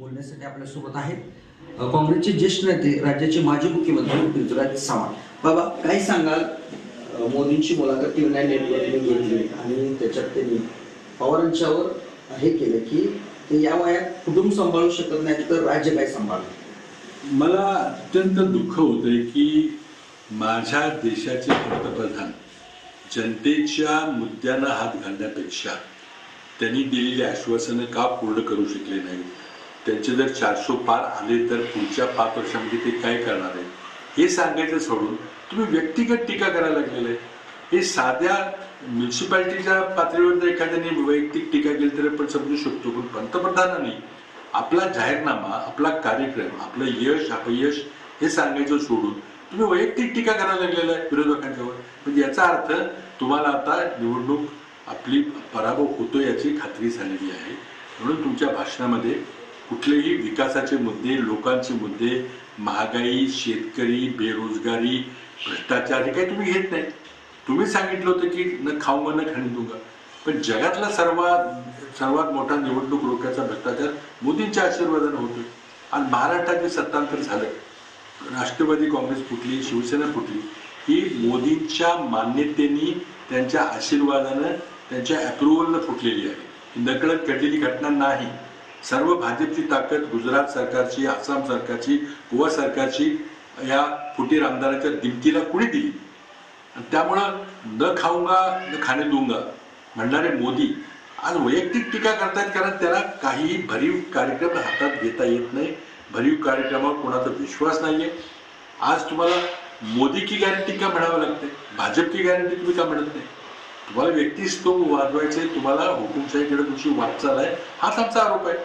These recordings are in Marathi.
बोलण्यासाठी आपल्यासोबत आहेत काँग्रेसचे ज्येष्ठ नेते राज्याचे माजी मुख्यमंत्री पृथ्वीराज चव्हाण. बाबा काय सांगाल, मोदींची मुलाखत टीव्ही नेटवर्कने घेतली आणि त्याच्यात त्यांनी पवारांच्यावर हे केलं की ते या वयात कुटुंब सांभाळू शकत नाही तर राज्य काय सांभाळणार. मला अत्यंत दुःख होतंय की माझ्या देशाचे पंतप्रधान जनतेच्या मुद्द्यांना हात घालण्यापेक्षा त्यांनी दिलेली आश्वासनं का पूर्ण करू शकले नाही. त्यांचे जर 400 पार आले तर पुढच्या 5 वर्षांमध्ये ते काय करणार आहे हे सांगायचं सोडून तुम्ही व्यक्तिगत टीका करायला लागलेलं आहे. हे साध्या म्युन्सिपाल्टीच्या पातळीवर जर एखाद्याने वैयक्तिक टीका केली तर आपण समजू शकतो, पण पंतप्रधानांनी आपला जाहीरनामा, आपला कार्यक्रम, आपलं यश अपयश हे सांगायचं सोडून तुम्ही वैयक्तिक टीका करायला लागलेला आहे विरोधकांच्यावर. म्हणजे याचा अर्थ तुम्हाला आता निवडणूक आपली पराभव होतो याची खात्री झालेली आहे. म्हणून तुमच्या भाषणामध्ये कुठलेही विकासाचे मुद्दे, लोकांचे मुद्दे, महागाई, शेतकरी, बेरोजगारी, भ्रष्टाचार हे काही तुम्ही घेत नाही. तुम्ही सांगितलं होतं की न खाऊंगा न खाणे दूंगा, पण जगातला सर्वात मोठा निवडणूक रोख्याचा भ्रष्टाचार मोदींच्या आशीर्वादाने होतोय. आणि महाराष्ट्रात जे सत्तांतर झालं, राष्ट्रवादी काँग्रेस फुटली, शिवसेना फुटली, ही मोदींच्या मान्यतेने, त्यांच्या आशीर्वादानं, त्यांच्या अप्रुव्हलनं फुटलेली आहे. ही नकळत घडलेली घटना नाही. सर्व भाजपची ताकद गुजरात सरकारची, आसाम सरकारची, गोवा सरकारची या फुटीर आमदाराच्या दिमतीला कुणी दिली. आणि त्यामुळं न खाऊंगा न खाणे दूंगा म्हणणारे मोदी आज वैयक्तिक टीका करतायत, कारण त्याला काही भरीव कार्यक्रम हातात घेता येत नाही. भरीव कार्यक्रमावर कोणाचा विश्वास नाहीये. आज तुम्हाला मोदी की गॅरंटी का म्हणावं लागते, भाजप की गॅरंटी तुम्ही का म्हणत नाही. तुम्हाला व्यक्तिस्तव वाजवायचे, तुम्हाला हुकुमशाहीकडे तुमची वाटचाल आहे, हाच आमचा आरोप आहे.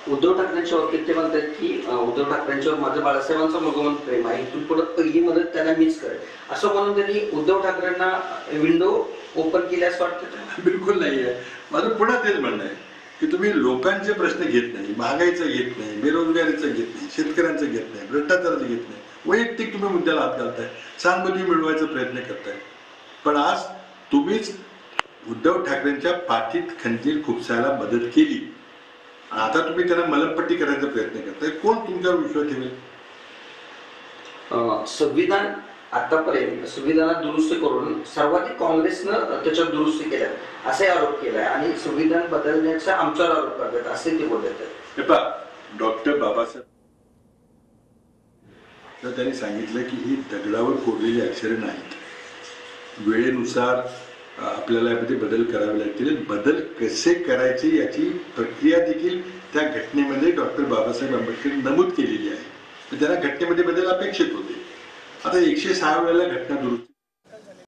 उद्धव ठाकरेंच्या बाबतीत ते म्हणतात की उद्धव ठाकरेंच्यावर माझं बाळासाहेबांचं मगोमत प्रेम आहे, इथून पुढे पहिली मदत त्यांना मीच करेल असं म्हणून त्यांनी उद्धव ठाकरेंना विंडो ओपन केली असं वाटतं. बिलकुल नाही आहे. माझं पुन्हा तेच म्हणणं आहे की तुम्ही लोकांचे प्रश्न घेत नाही, महागाईचं घेत नाही, बेरोजगारीचं घेत नाही, शेतकऱ्यांचं घेत नाही, भ्रष्टाचाराचं घेत नाही, वैयक्तिक तुम्ही मुद्द्याला हात घालताय, सहानुभूती मिळवायचा प्रयत्न करताय. पण आज तुम्हीच उद्धव ठाकरेंच्या पाठीत खंजीर खुपसायला मदत केली. आता तुम्ही त्यांना मलमपट्टी करायचा प्रयत्न करताय. कोण तुमच्यावर विश्वास ठेवेल. संविधान आतापर्यंत संविधानात दुरुस्ती करून सर्वाधिक काँग्रेसनं त्याच्यात दुरुस्ती केल्या असे आरोप केलाय आणि संविधान बदलण्याचा आमच्यावर आरोप करतात असे ते बोलत आहेत. डॉक्टर बाबासाहेब तर त्यांनी सांगितलं की ही दगडावर कोरलेली अक्षरे नाहीत, वेळेनुसार आपल्याला यामध्ये बदल करावे लागतील. बदल कसे करायचे याची प्रक्रिया देखील त्या घटनेमध्ये डॉक्टर बाबासाहेब आंबेडकर नमूद केलेली आहे. तर त्यांना घटनेमध्ये बदल अपेक्षित होते. आता 106 वेळेला घटना दुरुस्ती